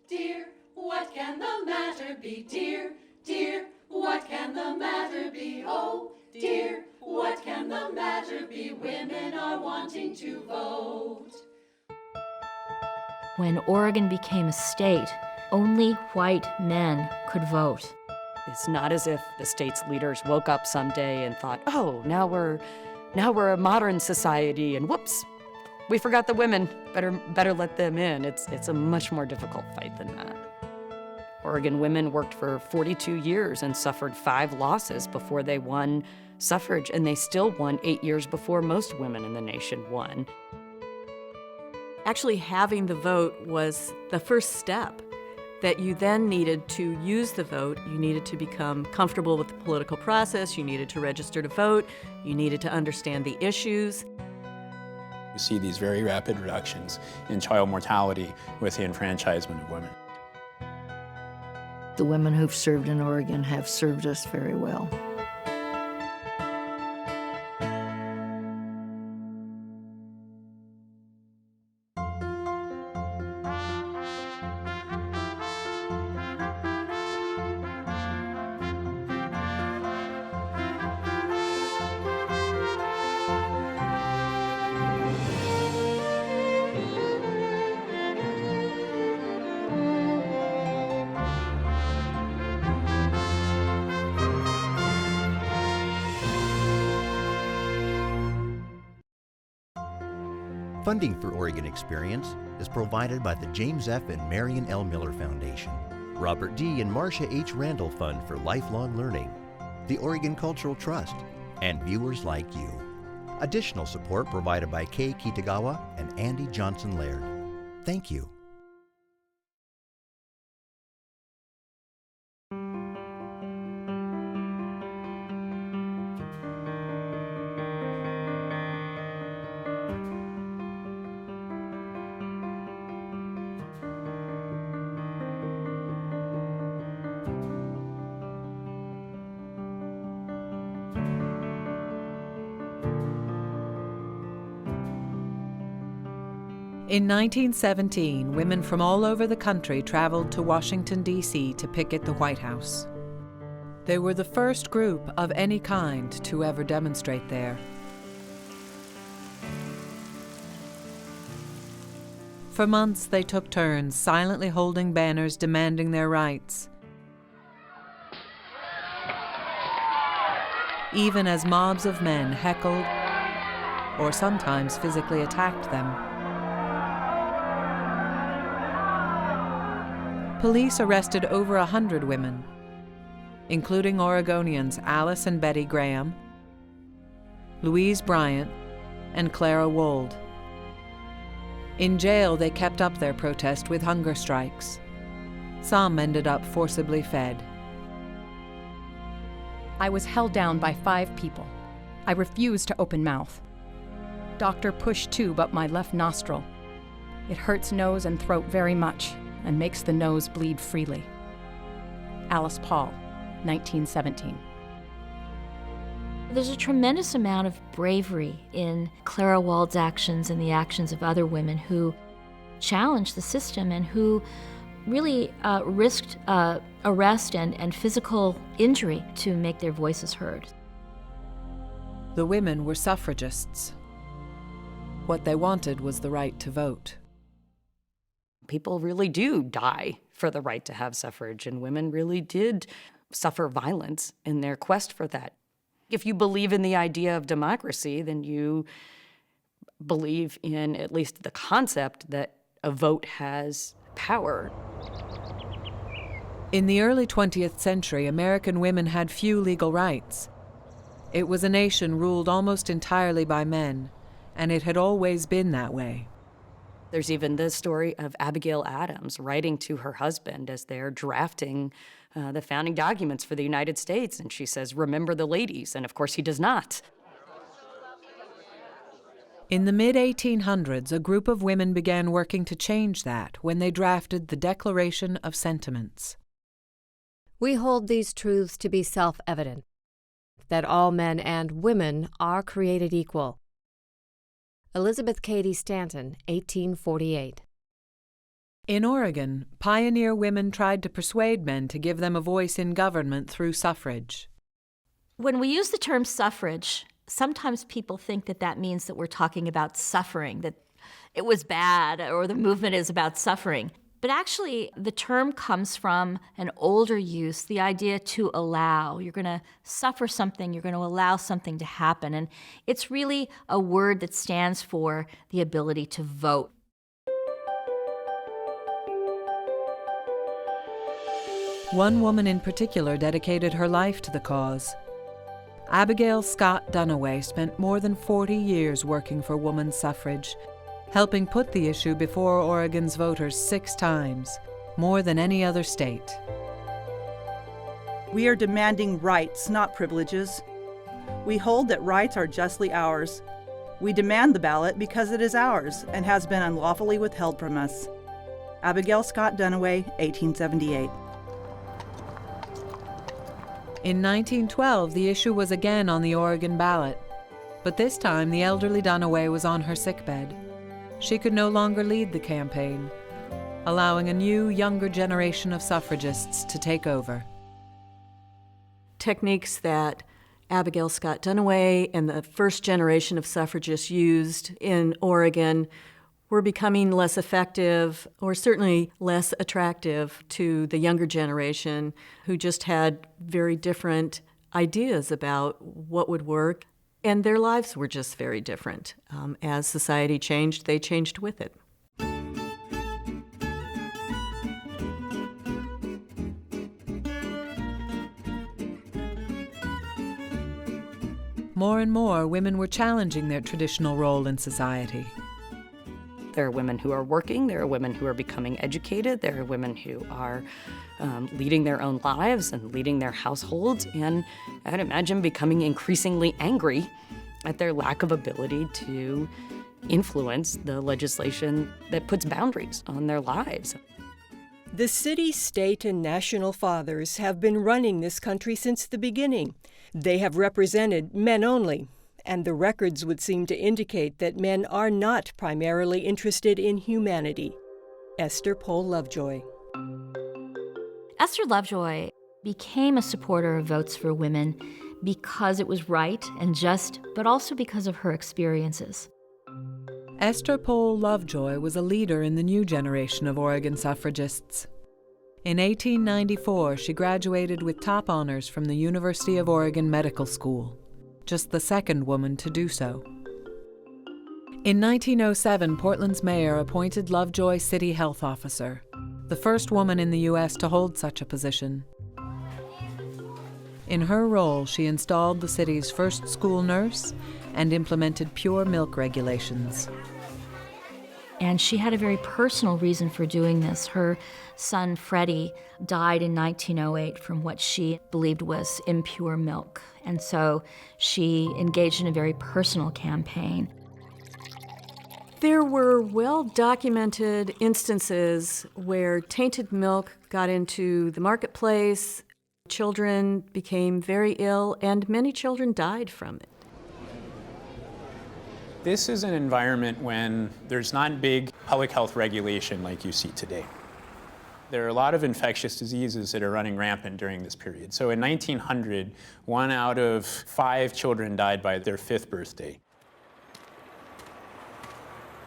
dear, what can the matter be? Dear, dear, what can the matter be? Oh, dear, what can the matter be? Women are wanting to vote. When Oregon became a state, only white men could vote. It's not as if the state's leaders woke up someday and thought, oh, now we're a modern society, and whoops, we forgot the women. Better let them in. It's a much more difficult fight than that. Oregon women worked for 42 years and suffered 5 losses before they won suffrage, and they still won 8 years before most women in the nation won. Actually, having the vote was the first step that you then needed to use the vote. You needed to become comfortable with the political process. You needed to register to vote. You needed to understand the issues. We see these very rapid reductions in child mortality with the enfranchisement of women. The women who've served in Oregon have served us very well. Funding for Oregon Experience is provided by the James F. and Marion L. Miller Foundation, Robert D. and Marcia H. Randall Fund for Lifelong Learning, the Oregon Cultural Trust, and viewers like you. Additional support provided by Kay Kitagawa and Andy Johnson Laird. Thank you. In 1917, women from all over the country traveled to Washington, D.C. to picket the White House. They were the first group of any kind to ever demonstrate there. For months, they took turns silently holding banners demanding their rights, even as mobs of men heckled or sometimes physically attacked them. Police arrested over 100 women, including Oregonians Alice and Betty Graham, Louise Bryant, and Clara Wold. In jail, they kept up their protest with hunger strikes. Some ended up forcibly fed. I was held down by 5 people. I refused to open mouth. Doctor pushed tube up my left nostril. It hurts nose and throat very much and makes the nose bleed freely. Alice Paul, 1917. There's a tremendous amount of bravery in Clara Wald's actions and the actions of other women who challenged the system and who really risked arrest and physical injury to make their voices heard. The women were suffragists. What they wanted was the right to vote. People really do die for the right to have suffrage, and women really did suffer violence in their quest for that. If you believe in the idea of democracy, then you believe in at least the concept that a vote has power. In the early 20th century, American women had few legal rights. It was a nation ruled almost entirely by men, and it had always been that way. There's even the story of Abigail Adams writing to her husband as they're drafting the founding documents for the United States, and she says, "Remember the ladies," and of course he does not. In the mid-1800s, a group of women began working to change that when they drafted the Declaration of Sentiments. We hold these truths to be self-evident, that all men and women are created equal. Elizabeth Cady Stanton, 1848. In Oregon, pioneer women tried to persuade men to give them a voice in government through suffrage. When we use the term suffrage, sometimes people think that that means that we're talking about suffering, that it was bad or the movement is about suffering. But actually, the term comes from an older use, the idea to allow. You're going to suffer something, you're going to allow something to happen. And it's really a word that stands for the ability to vote. One woman in particular dedicated her life to the cause. Abigail Scott Duniway spent more than 40 years working for women's suffrage, helping put the issue before Oregon's voters 6 times, more than any other state. We are demanding rights, not privileges. We hold that rights are justly ours. We demand the ballot because it is ours and has been unlawfully withheld from us. Abigail Scott Duniway, 1878. In 1912, the issue was again on the Oregon ballot, but this time the elderly Duniway was on her sickbed. She could no longer lead the campaign, allowing a new, younger generation of suffragists to take over. Techniques that Abigail Scott Duniway and the first generation of suffragists used in Oregon were becoming less effective, or certainly less attractive to the younger generation who just had very different ideas about what would work, and their lives were just very different. As society changed, they changed with it. More and more, women were challenging their traditional role in society. There are women who are working, there are women who are becoming educated, there are women who are leading their own lives and leading their households, and I'd imagine becoming increasingly angry at their lack of ability to influence the legislation that puts boundaries on their lives. The city, state, and national fathers have been running this country since the beginning. They have represented men only, and the records would seem to indicate that men are not primarily interested in humanity. Esther Pohl Lovejoy. Esther Lovejoy became a supporter of votes for women because it was right and just, but also because of her experiences. Esther Pohl Lovejoy was a leader in the new generation of Oregon suffragists. In 1894, she graduated with top honors from the University of Oregon Medical School, just the second woman to do so. In 1907, Portland's mayor appointed Lovejoy city health officer, the first woman in the U.S. to hold such a position. In her role, she installed the city's first school nurse and implemented pure milk regulations. And she had a very personal reason for doing this. Her son, Freddie, died in 1908 from what she believed was impure milk. And so she engaged in a very personal campaign. There were well-documented instances where tainted milk got into the marketplace, children became very ill, and many children died from it. This is an environment when there's not big public health regulation like you see today. There are a lot of infectious diseases that are running rampant during this period. So in 1900, 1 out of 5 children died by their 5th birthday.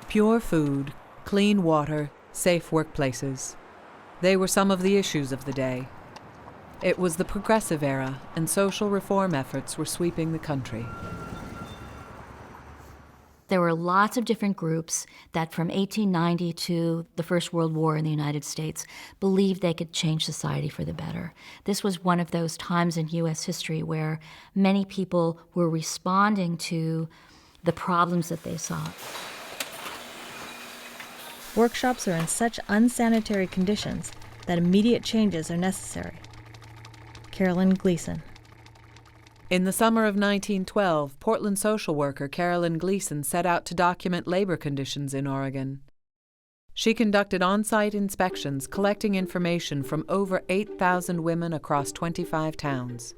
Pure food, clean water, safe workplaces. They were some of the issues of the day. It was the Progressive Era, and social reform efforts were sweeping the country. There were lots of different groups that from 1890 to the First World War in the United States believed they could change society for the better. This was one of those times in U.S. history where many people were responding to the problems that they saw. Workshops are in such unsanitary conditions that immediate changes are necessary. Carolyn Gleason. In the summer of 1912, Portland social worker Carolyn Gleason set out to document labor conditions in Oregon. She conducted on-site inspections, collecting information from over 8,000 women across 25 towns.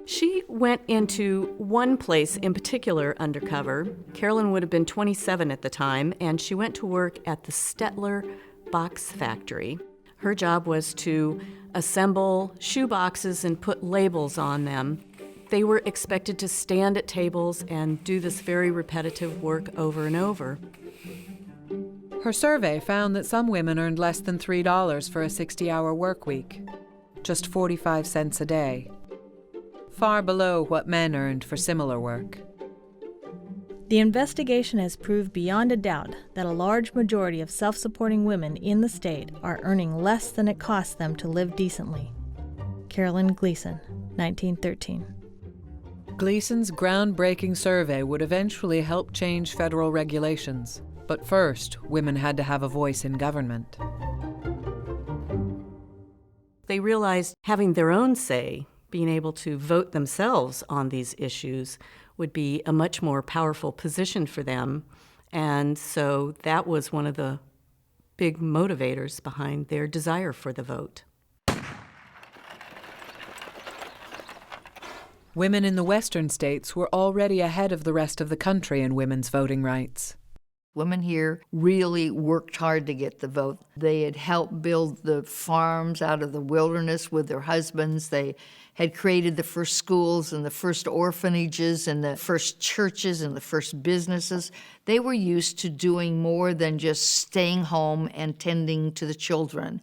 She went into one place in particular undercover. Carolyn would have been 27 at the time, and she went to work at the Stettler box factory. Her job was to assemble shoe boxes and put labels on them. They were expected to stand at tables and do this very repetitive work over and over. Her survey found that some women earned less than $3 for a 60-hour work week, just 45 cents a day, far below what men earned for similar work. The investigation has proved beyond a doubt that a large majority of self-supporting women in the state are earning less than it costs them to live decently. Carolyn Gleason, 1913. Gleason's groundbreaking survey would eventually help change federal regulations. But first, women had to have a voice in government. They realized having their own say, being able to vote themselves on these issues, would be a much more powerful position for them. And so that was one of the big motivators behind their desire for the vote. Women in the western states were already ahead of the rest of the country in women's voting rights. Women here really worked hard to get the vote. They had helped build the farms out of the wilderness with their husbands. They had created the first schools and the first orphanages and the first churches and the first businesses. They were used to doing more than just staying home and tending to the children.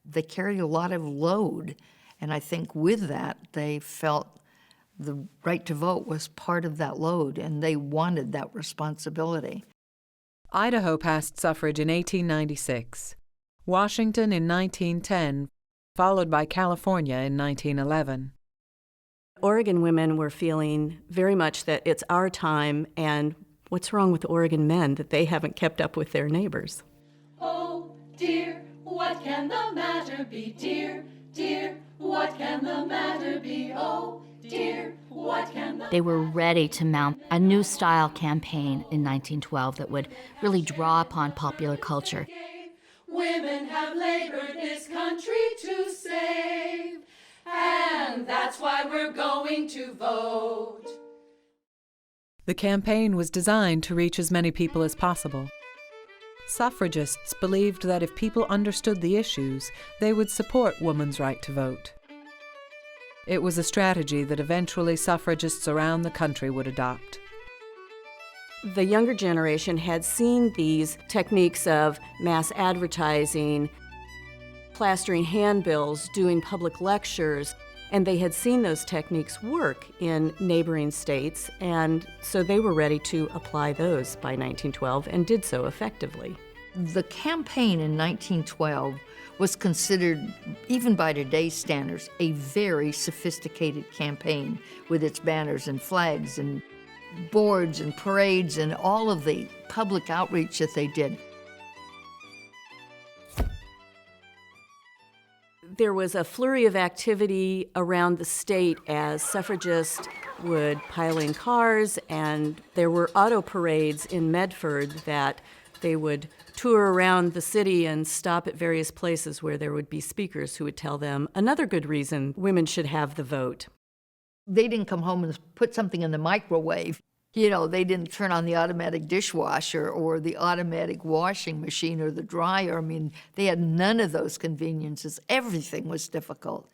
They carried a lot of load, and I think with that they felt the right to vote was part of that load, and they wanted that responsibility. Idaho passed suffrage in 1896, Washington in 1910, followed by California in 1911. Oregon women were feeling very much that it's our time, and what's wrong with Oregon men that they haven't kept up with their neighbors? Oh dear, what can the matter be? Dear, dear, what can the matter be? Oh dear, what can the... They were ready to mount a new style campaign in 1912 that would really draw upon popular culture. Women have labored this country to save, and that's why we're going to vote. The campaign was designed to reach as many people as possible. Suffragists believed that if people understood the issues, they would support women's right to vote. It was a strategy that eventually suffragists around the country would adopt. The younger generation had seen these techniques of mass advertising, plastering handbills, doing public lectures, and they had seen those techniques work in neighboring states, and so they were ready to apply those by 1912 and did so effectively. The campaign in 1912 was considered, even by today's standards, a very sophisticated campaign with its banners and flags and boards and parades and all of the public outreach that they did. There was a flurry of activity around the state as suffragists would pile in cars, and there were auto parades in Medford that they would tour around the city and stop at various places where there would be speakers who would tell them another good reason women should have the vote. They didn't come home and put something in the microwave. You know, they didn't turn on the automatic dishwasher or the automatic washing machine or the dryer. I mean, they had none of those conveniences. Everything was difficult.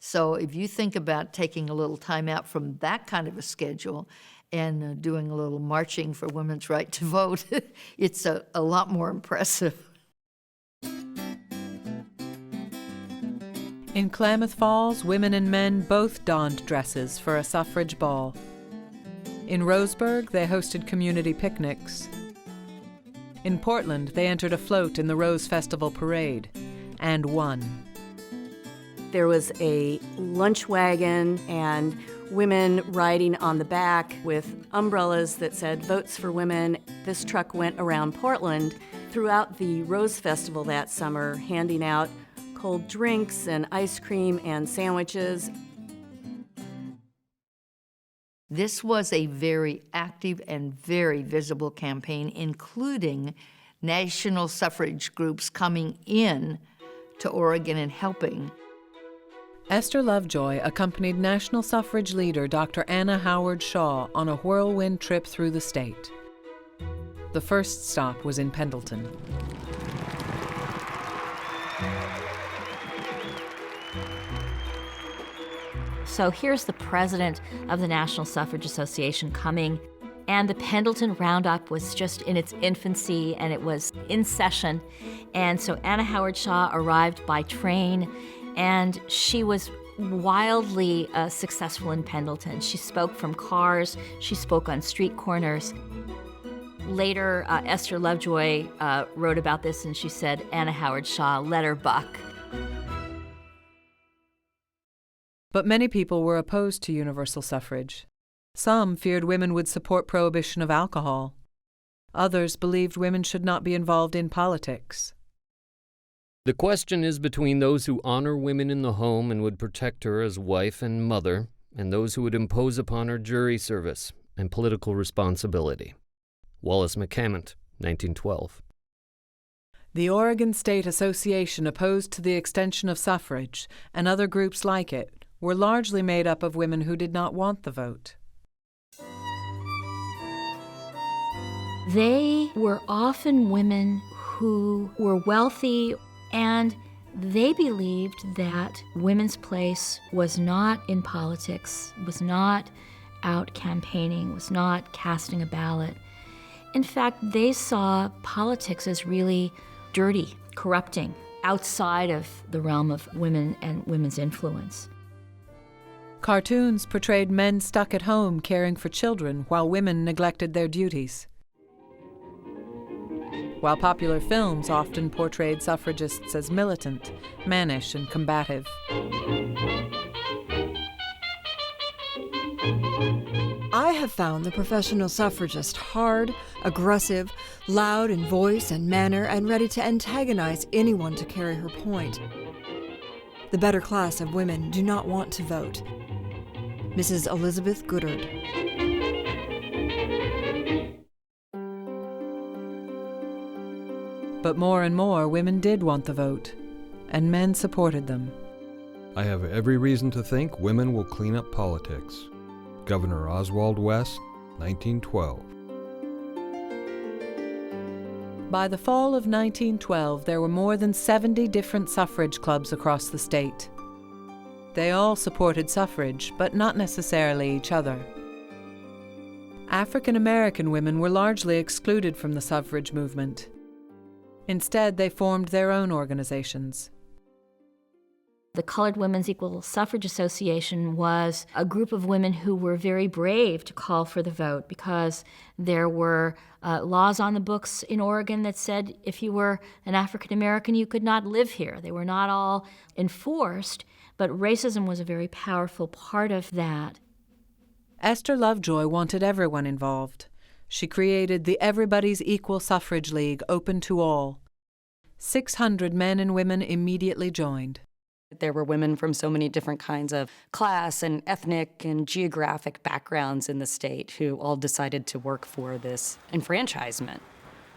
So if you think about taking a little time out from that kind of a schedule and doing a little marching for women's right to vote, it's a lot more impressive. In Klamath Falls, women and men both donned dresses for a suffrage ball. In Roseburg, they hosted community picnics. In Portland, they entered a float in the Rose Festival Parade, and won. There was a lunch wagon and women riding on the back with umbrellas that said "Votes for Women." This truck went around Portland throughout the Rose Festival that summer, handing out cold drinks and ice cream and sandwiches. This was a very active and very visible campaign, including national suffrage groups coming in to Oregon and helping. Esther Lovejoy accompanied national suffrage leader Dr. Anna Howard Shaw on a whirlwind trip through the state. The first stop was in Pendleton. So here's the president of the National Suffrage Association coming, and the Pendleton Roundup was just in its infancy, and it was in session. And so Anna Howard Shaw arrived by train, and she was wildly successful in Pendleton. She spoke from cars, she spoke on street corners. Later, Esther Lovejoy wrote about this, and she said, Anna Howard Shaw, let her buck. But many people were opposed to universal suffrage. Some feared women would support prohibition of alcohol. Others believed women should not be involved in politics. The question is between those who honor women in the home and would protect her as wife and mother, and those who would impose upon her jury service and political responsibility. Wallace McCammont, 1912. The Oregon State Association opposed to the extension of suffrage, and other groups like it, were largely made up of women who did not want the vote. They were often women who were wealthy, and they believed that women's place was not in politics, was not out campaigning, was not casting a ballot. In fact, they saw politics as really dirty, corrupting, outside of the realm of women and women's influence. Cartoons portrayed men stuck at home caring for children while women neglected their duties. While popular films often portrayed suffragists as militant, mannish, and combative. I have found the professional suffragist hard, aggressive, loud in voice and manner, and ready to antagonize anyone to carry her point. The better class of women do not want to vote. Mrs. Elizabeth Goodard. But more and more women did want the vote, and men supported them. I have every reason to think women will clean up politics. Governor Oswald West, 1912. By the fall of 1912, there were more than 70 different suffrage clubs across the state. They all supported suffrage, but not necessarily each other. African American women were largely excluded from the suffrage movement. Instead, they formed their own organizations. The Colored Women's Equal Suffrage Association was a group of women who were very brave to call for the vote because there were laws on the books in Oregon that said if you were an African American, you could not live here. They were not all enforced, but racism was a very powerful part of that. Esther Lovejoy wanted everyone involved. She created the Everybody's Equal Suffrage League, open to all. 600 men and women immediately joined. There were women from so many different kinds of class and ethnic and geographic backgrounds in the state who all decided to work for this enfranchisement.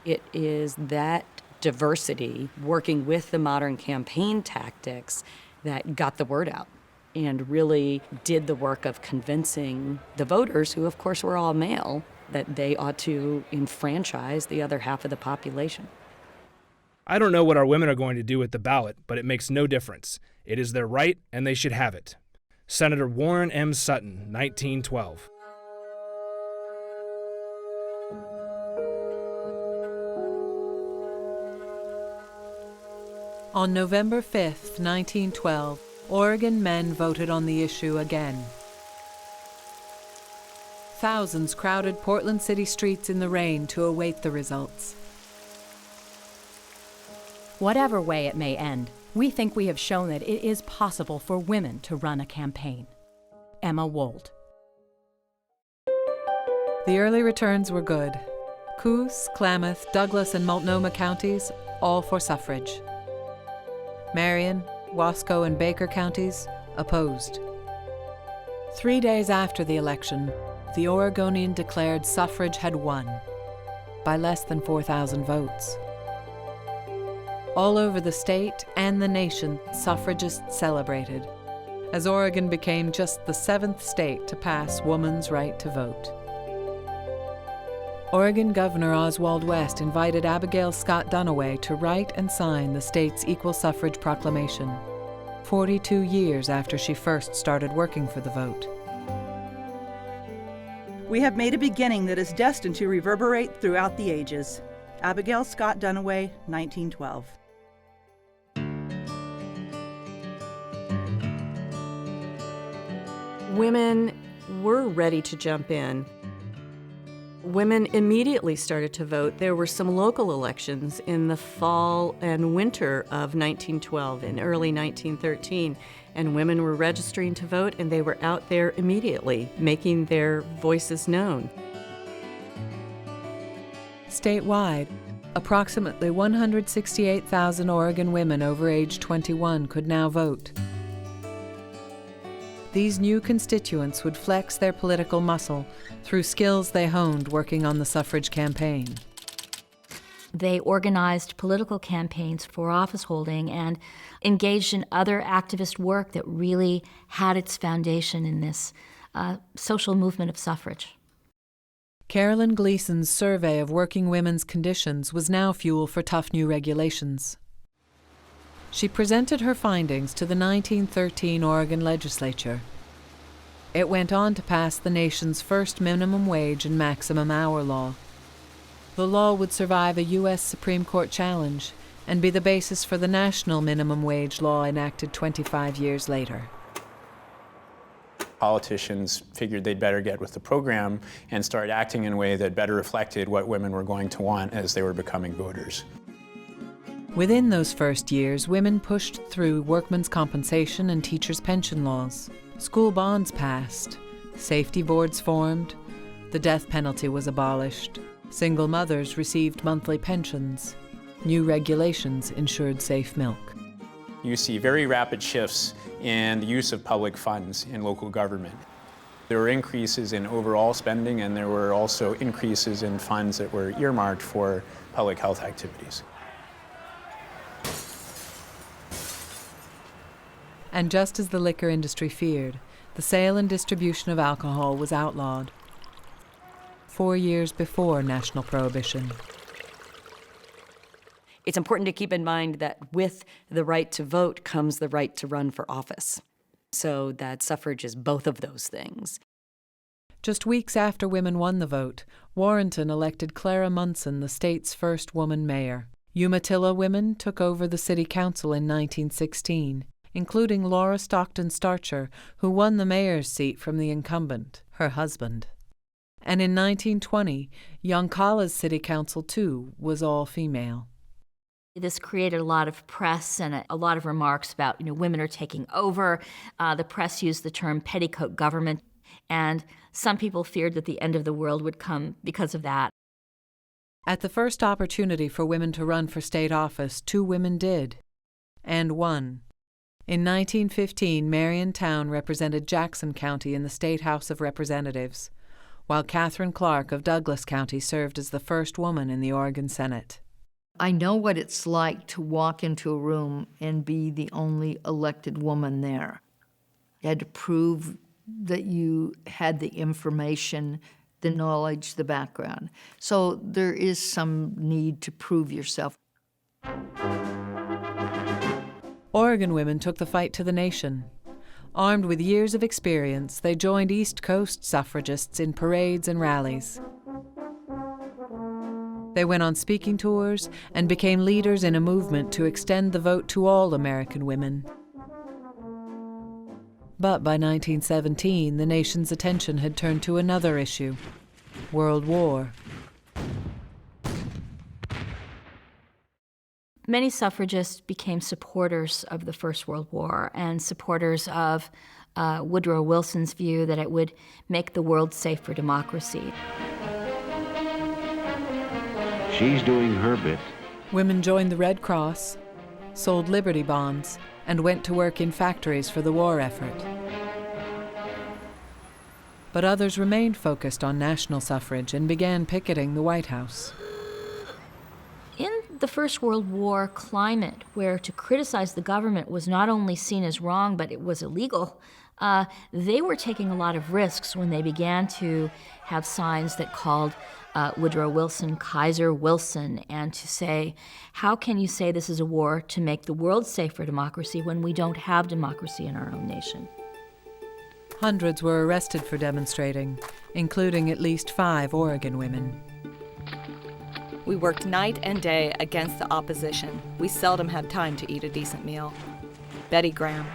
It is that diversity, working with the modern campaign tactics, that got the word out and really did the work of convincing the voters, who of course were all male, that they ought to enfranchise the other half of the population. I don't know what our women are going to do with the ballot, but it makes no difference. It is their right, and they should have it. Senator Warren M. Sutton, 1912. On November 5th, 1912, Oregon men voted on the issue again. Thousands crowded Portland city streets in the rain to await the results. Whatever way it may end, we think we have shown that it is possible for women to run a campaign. Emma Wold. The early returns were good. Coos, Klamath, Douglas, and Multnomah counties, all for suffrage. Marion, Wasco, and Baker counties opposed. 3 days after the election, the Oregonian declared suffrage had won by less than 4,000 votes. All over the state and the nation, suffragists celebrated, as Oregon became just the 7th state to pass woman's right to vote. Oregon Governor Oswald West invited Abigail Scott Duniway to write and sign the state's equal suffrage proclamation, 42 years after she first started working for the vote. We have made a beginning that is destined to reverberate throughout the ages. Abigail Scott Duniway, 1912. Women were ready to jump in. Women immediately started to vote. There were some local elections in the fall and winter of 1912 and early 1913, and women were registering to vote, and they were out there immediately, making their voices known. Statewide, approximately 168,000 Oregon women over age 21 could now vote. These new constituents would flex their political muscle through skills they honed working on the suffrage campaign. They organized political campaigns for office holding and engaged in other activist work that really had its foundation in this social movement of suffrage. Carolyn Gleason's survey of working women's conditions was now fuel for tough new regulations. She presented her findings to the 1913 Oregon legislature. It went on to pass the nation's first minimum wage and maximum hour law. The law would survive a U.S. Supreme Court challenge and be the basis for the national minimum wage law enacted 25 years later. Politicians figured they'd better get with the program and start acting in a way that better reflected what women were going to want as they were becoming voters. Within those first years, women pushed through workmen's compensation and teachers' pension laws. School bonds passed, safety boards formed, the death penalty was abolished, single mothers received monthly pensions, new regulations ensured safe milk. You see very rapid shifts in the use of public funds in local government. There were increases in overall spending, and there were also increases in funds that were earmarked for public health activities. And just as the liquor industry feared, the sale and distribution of alcohol was outlawed 4 years before national prohibition. It's important to keep in mind that with the right to vote comes the right to run for office. So that suffrage is both of those things. Just weeks after women won the vote, Warrenton elected Clara Munson the state's first woman mayor. Umatilla women took over the city council in 1916. Including Laura Stockton Starcher, who won the mayor's seat from the incumbent, her husband. And in 1920, Yoncala's city council, too, was all female. This created a lot of press and a lot of remarks about, women are taking over. The press used the term petticoat government, and some people feared that the end of the world would come because of that. At the first opportunity for women to run for state office, 2 women did, and won. In 1915, Marion Town represented Jackson County in the State House of Representatives, while Catherine Clark of Douglas County served as the first woman in the Oregon Senate. I know what it's like to walk into a room and be the only elected woman there. You had to prove that you had the information, the knowledge, the background. So there is some need to prove yourself. Oregon women took the fight to the nation. Armed with years of experience, they joined East Coast suffragists in parades and rallies. They went on speaking tours and became leaders in a movement to extend the vote to all American women. But by 1917, the nation's attention had turned to another issue: World War. Many suffragists became supporters of the First World War and supporters of Woodrow Wilson's view that it would make the world safe for democracy. She's doing her bit. Women joined the Red Cross, sold Liberty Bonds, and went to work in factories for the war effort. But others remained focused on national suffrage and began picketing the White House. In the First World War climate, where to criticize the government was not only seen as wrong, but it was illegal, they were taking a lot of risks when they began to have signs that called Woodrow Wilson Kaiser Wilson, and to say, how can you say this is a war to make the world safe for democracy when we don't have democracy in our own nation? Hundreds were arrested for demonstrating, including at least 5 Oregon women. We worked night and day against the opposition. We seldom had time to eat a decent meal. Betty Graham.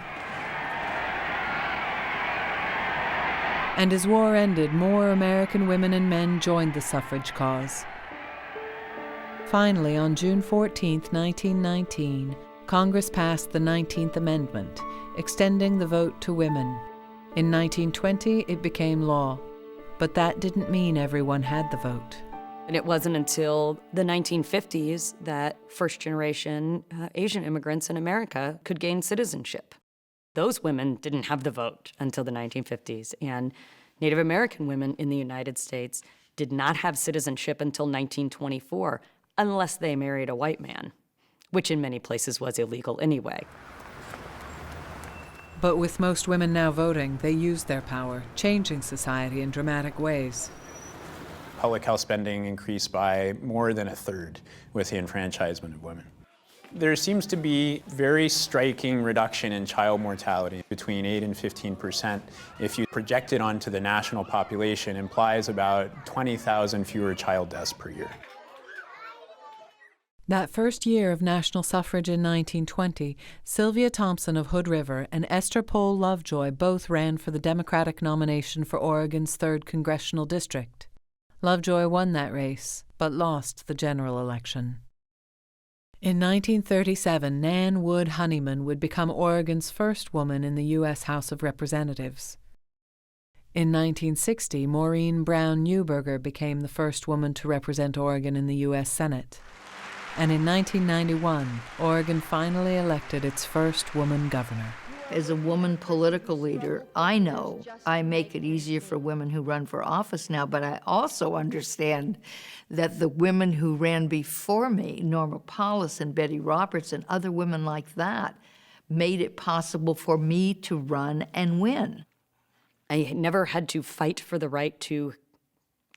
And as war ended, more American women and men joined the suffrage cause. Finally, on June 14, 1919, Congress passed the 19th Amendment, extending the vote to women. In 1920, it became law, but that didn't mean everyone had the vote. And it wasn't until the 1950s that first-generation Asian immigrants in America could gain citizenship. Those women didn't have the vote until the 1950s, and Native American women in the United States did not have citizenship until 1924, unless they married a white man, which in many places was illegal anyway. But with most women now voting, they used their power, changing society in dramatic ways. Public health spending increased by more than a third with the enfranchisement of women. There seems to be very striking reduction in child mortality, between 8 and 15%. If you project it onto the national population, implies about 20,000 fewer child deaths per year. That first year of national suffrage in 1920, Sylvia Thompson of Hood River and Esther Pohl Lovejoy both ran for the Democratic nomination for Oregon's 3rd Congressional District. Lovejoy won that race, but lost the general election. In 1937, Nan Wood Honeyman would become Oregon's first woman in the U.S. House of Representatives. In 1960, Maureen Brown Neuberger became the first woman to represent Oregon in the U.S. Senate. And in 1991, Oregon finally elected its first woman governor. As a woman political leader, I know I make it easier for women who run for office now, but I also understand that the women who ran before me, Norma Paulus and Betty Roberts and other women like that, made it possible for me to run and win. I never had to fight for the right to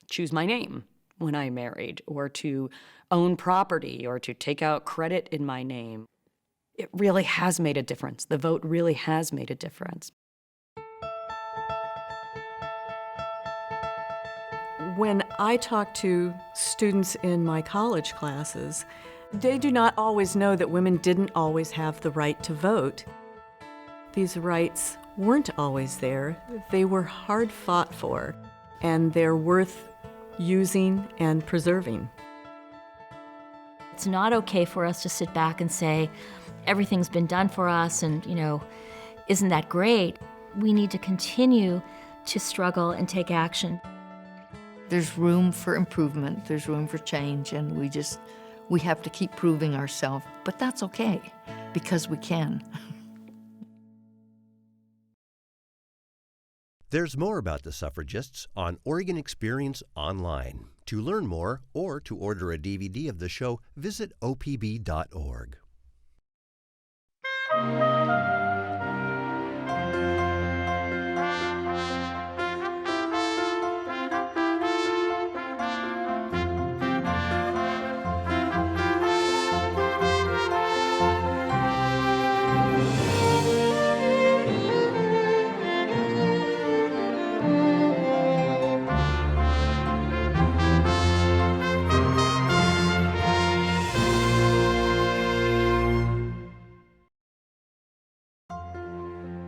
choose my name when I married, or to own property, or to take out credit in my name. It really has made a difference. The vote really has made a difference. When I talk to students in my college classes, they do not always know that women didn't always have the right to vote. These rights weren't always there. They were hard fought for, and they're worth using and preserving. It's not okay for us to sit back and say, everything's been done for us and, isn't that great? We need to continue to struggle and take action. There's room for improvement, there's room for change, and we have to keep proving ourselves. But that's okay, because we can. There's more about the suffragists on Oregon Experience Online. To learn more or to order a DVD of the show, visit opb.org.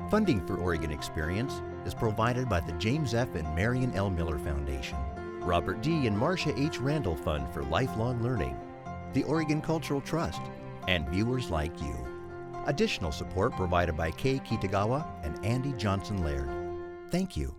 Funding for Oregon Experience is provided by the James F. and Marion L. Miller Foundation, Robert D. and Marcia H. Randall Fund for Lifelong Learning, the Oregon Cultural Trust, and viewers like you. Additional support provided by Kay Kitagawa and Andy Johnson Laird. Thank you.